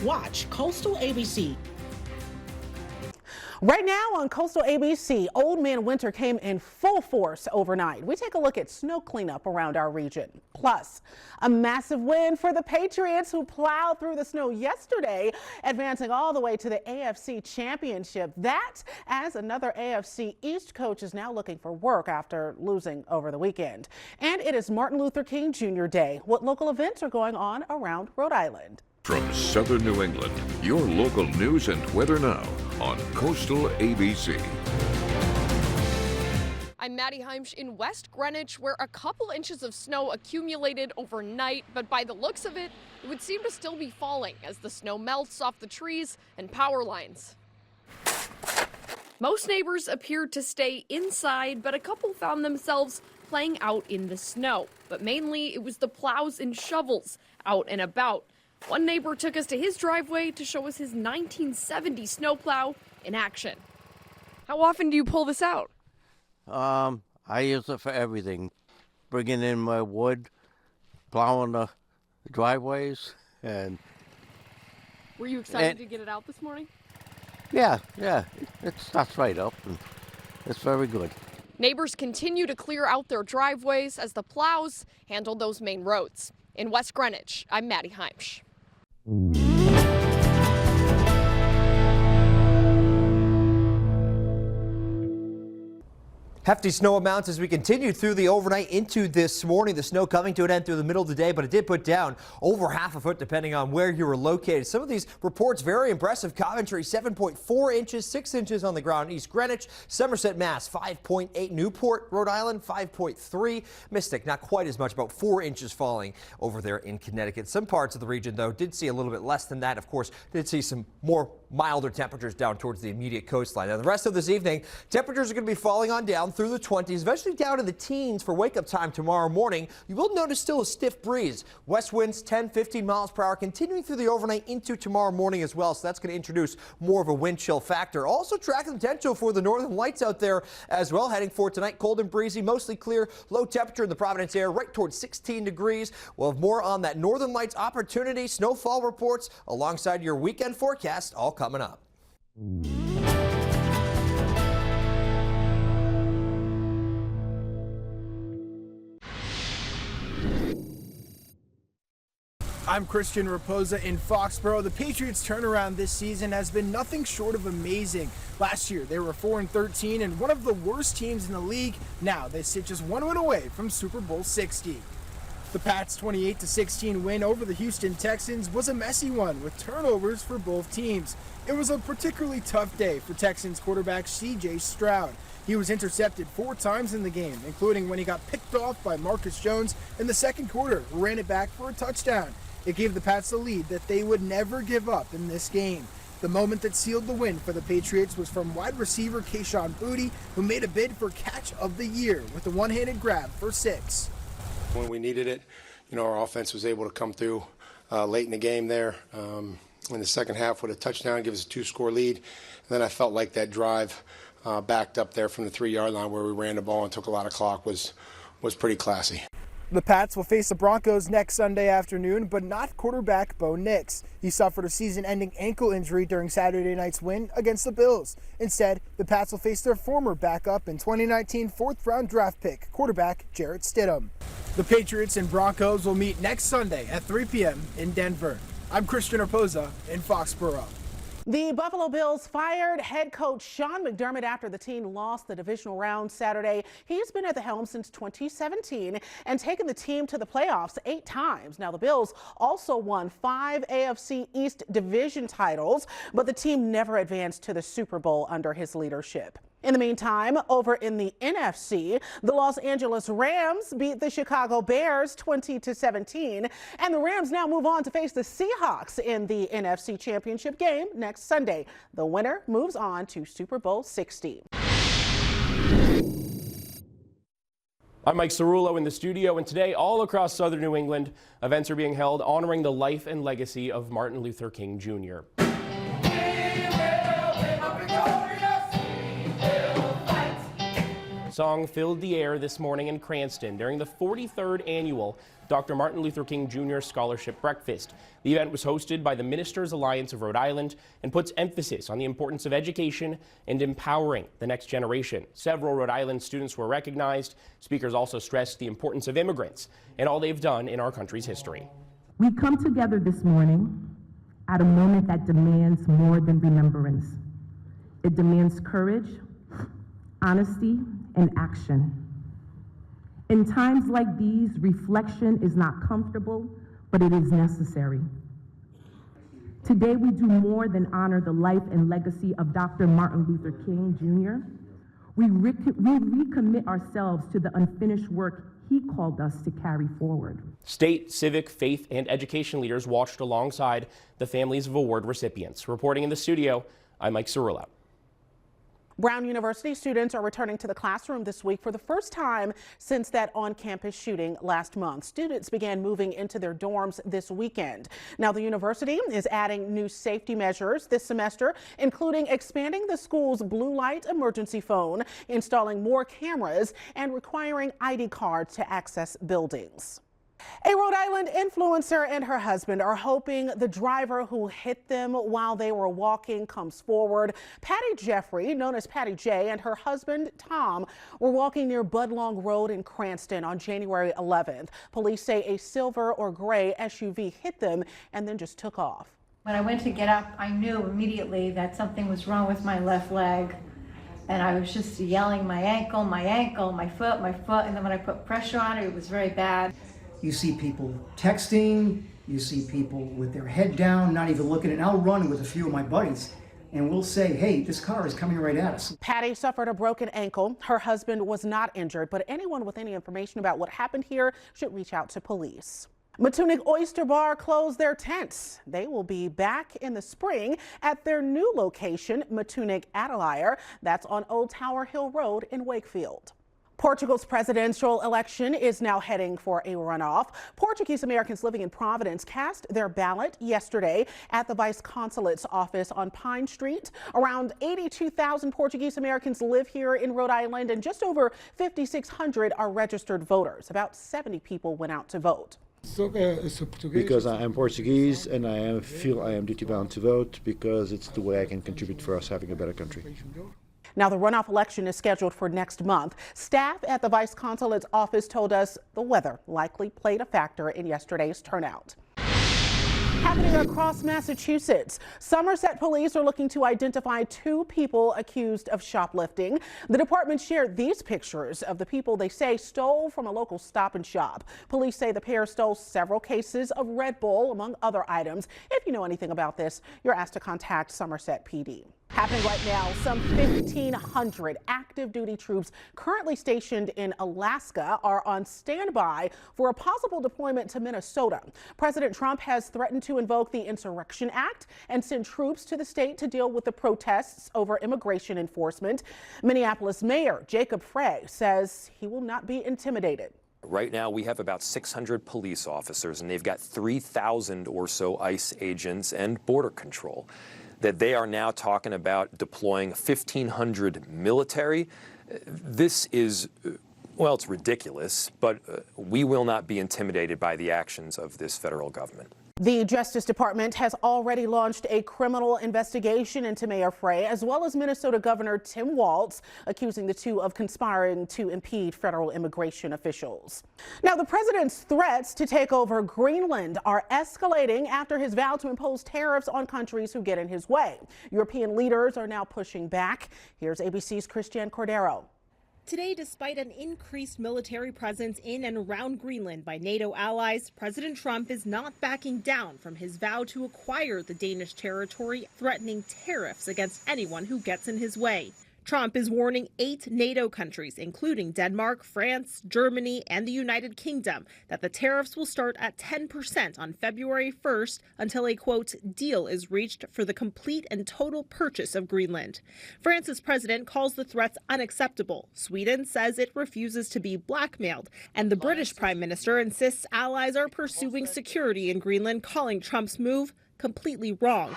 Watch Coastal ABC. Right now on Coastal ABC, Old Man Winter came in full force overnight. We take a look at snow cleanup around our region. Plus, a massive win for the Patriots, who plowed through the snow yesterday, advancing all the way to the AFC Championship. That, as another AFC East coach is now looking for work after losing over the weekend. And it is Martin Luther King Jr. Day. What local events are going on around Rhode Island? From Southern New England, your local news and weather now on Coastal ABC. I'm Maddie Heimsch in West Greenwich, where a couple inches of snow accumulated overnight, but by the looks of it, it would seem to still be falling as the snow melts off the trees and power lines. Most neighbors appeared to stay inside, but a couple found themselves playing out in the snow. But mainly it was the plows and shovels out and about. One neighbor took us to his driveway to show us his 1970 snowplow in action. How often do you pull this out? I use it for everything. Bringing in my wood, plowing the driveways, and... Were you excited to get it out this morning? Yeah, it starts right up, and it's very good. Neighbors continue to clear out their driveways as the plows handle those main roads. In West Greenwich, I'm Maddie Heimsch. Hefty snow amounts as we continue through the overnight into this morning. The snow coming to an end through the middle of the day, but it did put down over half a foot depending on where you were located. Some of these reports very impressive. Coventry 7.4 inches, 6 inches on the ground. East Greenwich, Somerset, Mass 5.8, Newport, Rhode Island 5.3, Mystic not quite as much, about 4 inches falling over there in Connecticut. Some parts of the region though did see a little bit less than that. Of course, did see some more milder temperatures down towards the immediate coastline. Now the rest of this evening, temperatures are going to be falling on down through the 20s, eventually down to the teens for wake-up time tomorrow morning. You will notice still a stiff breeze. West winds 10-15 miles per hour continuing through the overnight into tomorrow morning as well, so that's going to introduce more of a wind chill factor. Also tracking the potential for the northern lights out there as well, heading for tonight. Cold and breezy, mostly clear, low temperature in the Providence area right towards 16 degrees. We'll have more on that northern lights opportunity, snowfall reports alongside your weekend forecast all coming up. I'm Christian Raposa in Foxborough. The Patriots' turnaround this season has been nothing short of amazing. Last year, they were 4-13 and one of the worst teams in the league. Now they sit just one win away from Super Bowl 60. The Pats' 28-16 win over the Houston Texans was a messy one with turnovers for both teams. It was a particularly tough day for Texans quarterback C.J. Stroud. He was intercepted 4 times in the game, including when he got picked off by Marcus Jones in the second quarter, who ran it back for a touchdown. It gave the Pats the lead that they would never give up in this game. The moment that sealed the win for the Patriots was from wide receiver Kayshon Boutte, who made a bid for catch of the year with a one-handed grab for 6. When we needed it, our offense was able to come through late in the game there in the second half with a touchdown, give us a 2-score lead. And then I felt like that drive backed up there from the 3-yard line where we ran the ball and took a lot of clock was pretty classy. The Pats will face the Broncos next Sunday afternoon, but not quarterback Bo Nix. He suffered a season-ending ankle injury during Saturday night's win against the Bills. Instead, the Pats will face their former backup and 2019 4th-round draft pick, quarterback Jarrett Stidham. The Patriots and Broncos will meet next Sunday at 3 p.m. in Denver. I'm Christian Raposa in Foxborough. The Buffalo Bills fired head coach Sean McDermott after the team lost the divisional round Saturday. He's been at the helm since 2017 and taken the team to the playoffs 8 times. Now, the Bills also won 5 AFC East division titles, but the team never advanced to the Super Bowl under his leadership. In the meantime, over in the NFC, the Los Angeles Rams beat the Chicago Bears 20-17, and the Rams now move on to face the Seahawks in the NFC Championship game next Sunday. The winner moves on to Super Bowl 60. I'm Mike Cerullo in the studio, and today all across southern New England, events are being held honoring the life and legacy of Martin Luther King Jr. Song filled the air this morning in Cranston during the 43rd annual Dr. Martin Luther King Jr. Scholarship Breakfast. The event was hosted by the Ministers Alliance of Rhode Island and puts emphasis on the importance of education and empowering the next generation. Several Rhode Island students were recognized. Speakers also stressed the importance of immigrants and all they've done in our country's history. We come together this morning at a moment that demands more than remembrance. It demands courage, honesty, and action. In times like these, reflection is not comfortable, but it is necessary. Today, we do more than honor the life and legacy of Dr. Martin Luther King Jr. We recommit ourselves to the unfinished work he called us to carry forward. State, civic, faith, and education leaders watched alongside the families of award recipients. Reporting in the studio, I'm Mike Cerullo. Brown University students are returning to the classroom this week for the first time since that on-campus shooting last month. Students began moving into their dorms this weekend. Now the university is adding new safety measures this semester, including expanding the school's blue light emergency phone, installing more cameras, and requiring ID cards to access buildings. A Rhode Island influencer and her husband are hoping the driver who hit them while they were walking comes forward. Patty Jeffrey, known as Patty J, and her husband Tom were walking near Budlong Road in Cranston on January 11th. Police say a silver or gray SUV hit them and then just took off. When I went to get up, I knew immediately that something was wrong with my left leg. And I was just yelling, my ankle, my foot. And then when I put pressure on it, it was very bad. You see people texting, you see people with their head down, not even looking, and I'll run with a few of my buddies and we'll say, hey, this car is coming right at us. Patty suffered a broken ankle. Her husband was not injured, but anyone with any information about what happened here should reach out to police. Matunic Oyster Bar closed their tents. They will be back in the spring at their new location, Matunic Adeline. That's on Old Tower Hill Road in Wakefield. Portugal's presidential election is now heading for a runoff. Portuguese Americans living in Providence cast their ballot yesterday at the Vice Consulate's office on Pine Street. Around 82,000 Portuguese Americans live here in Rhode Island, and just over 5,600 are registered voters. About 70 people went out to vote. Because I am Portuguese and I feel I am duty bound to vote because it's the way I can contribute for us having a better country. Now, the runoff election is scheduled for next month. Staff at the Vice Consulate's office told us the weather likely played a factor in yesterday's turnout. Happening across Massachusetts, Somerset police are looking to identify 2 people accused of shoplifting. The department shared these pictures of the people they say stole from a local Stop and Shop. Police say the pair stole several cases of Red Bull, among other items. If you know anything about this, you're asked to contact Somerset PD. Happening right now, some 1,500 active duty troops currently stationed in Alaska are on standby for a possible deployment to Minnesota. President Trump has threatened to invoke the Insurrection Act and send troops to the state to deal with the protests over immigration enforcement. Minneapolis Mayor Jacob Frey says he will not be intimidated. Right now, we have about 600 police officers, and they've got 3,000 or so ICE agents and border control. That they are now talking about deploying 1,500 military. This is, well, it's ridiculous, but we will not be intimidated by the actions of this federal government. The Justice Department has already launched a criminal investigation into Mayor Frey, as well as Minnesota Governor Tim Walz, accusing the two of conspiring to impede federal immigration officials. Now, the president's threats to take over Greenland are escalating after his vow to impose tariffs on countries who get in his way. European leaders are now pushing back. Here's ABC's Christiane Cordero. Today, despite an increased military presence in and around Greenland by NATO allies, President Trump is not backing down from his vow to acquire the Danish territory, threatening tariffs against anyone who gets in his way. Trump is warning 8 NATO countries, including Denmark, France, Germany, and the United Kingdom, that the tariffs will start at 10% on February 1st until a, quote, deal is reached for the complete and total purchase of Greenland. France's president calls the threats unacceptable. Sweden says it refuses to be blackmailed. And the British prime minister insists allies are pursuing security in Greenland, calling Trump's move completely wrong.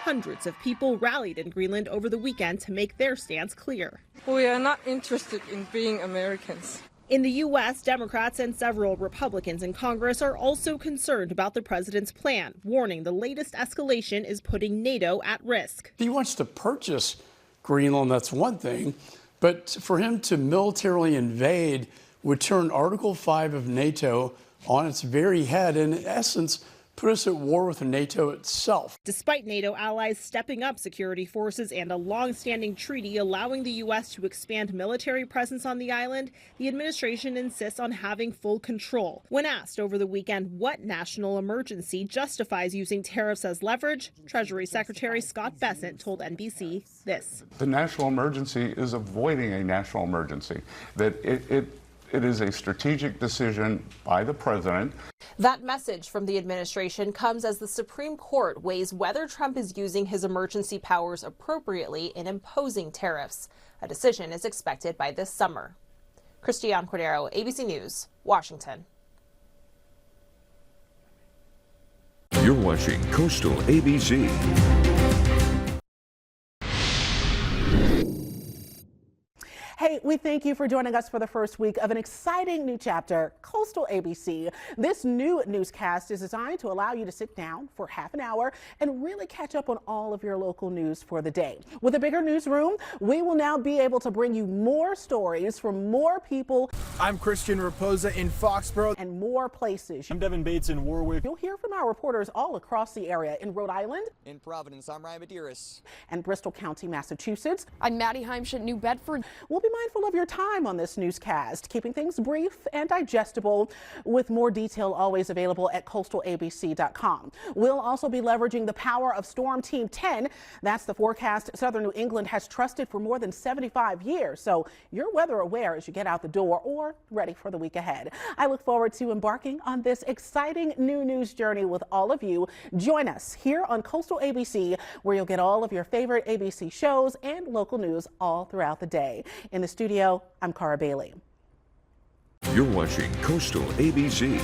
Hundreds of people rallied in Greenland over the weekend to make their stance clear. We are not interested in being Americans. In the U.S., Democrats and several Republicans in Congress are also concerned about the president's plan, warning the latest escalation is putting NATO at risk. He wants to purchase Greenland, that's one thing, but for him to militarily invade would turn Article 5 of NATO on its very head and, in essence, put us at war with NATO itself. Despite NATO allies stepping up security forces and a long-standing treaty allowing the U.S. to expand military presence on the island, the administration insists on having full control. When asked over the weekend what national emergency justifies using tariffs as leverage, Treasury Secretary Scott Bessent told NBC this. The national emergency is avoiding a national emergency, that it is a strategic decision by the president. That message from the administration comes as the Supreme Court weighs whether Trump is using his emergency powers appropriately in imposing tariffs. A decision is expected by this summer. Christiane Cordero, ABC News, Washington. You're watching Coastal ABC. Hey, we thank you for joining us for the first week of an exciting new chapter, Coastal ABC. This new newscast is designed to allow you to sit down for half an hour and really catch up on all of your local news for the day. With a bigger newsroom, we will now be able to bring you more stories from more people. I'm Christian Raposa in Foxborough. And more places. I'm Devin Bates in Warwick. You'll hear from our reporters all across the area in Rhode Island. In Providence, I'm Ryan Medeiros. And Bristol County, Massachusetts. I'm Maddie Heimschut, New Bedford. We'll be mindful of your time on this newscast, keeping things brief and digestible, with more detail always available at coastalabc.com. We'll also be leveraging the power of Storm Team 10. That's the forecast Southern New England has trusted for more than 75 years. So you're weather aware as you get out the door or ready for the week ahead. I look forward to embarking on this exciting new news journey with all of you. Join us here on Coastal ABC, where you'll get all of your favorite ABC shows and local news all throughout the day. In the studio, I'm Karah Bailey. You're watching Coastal ABC.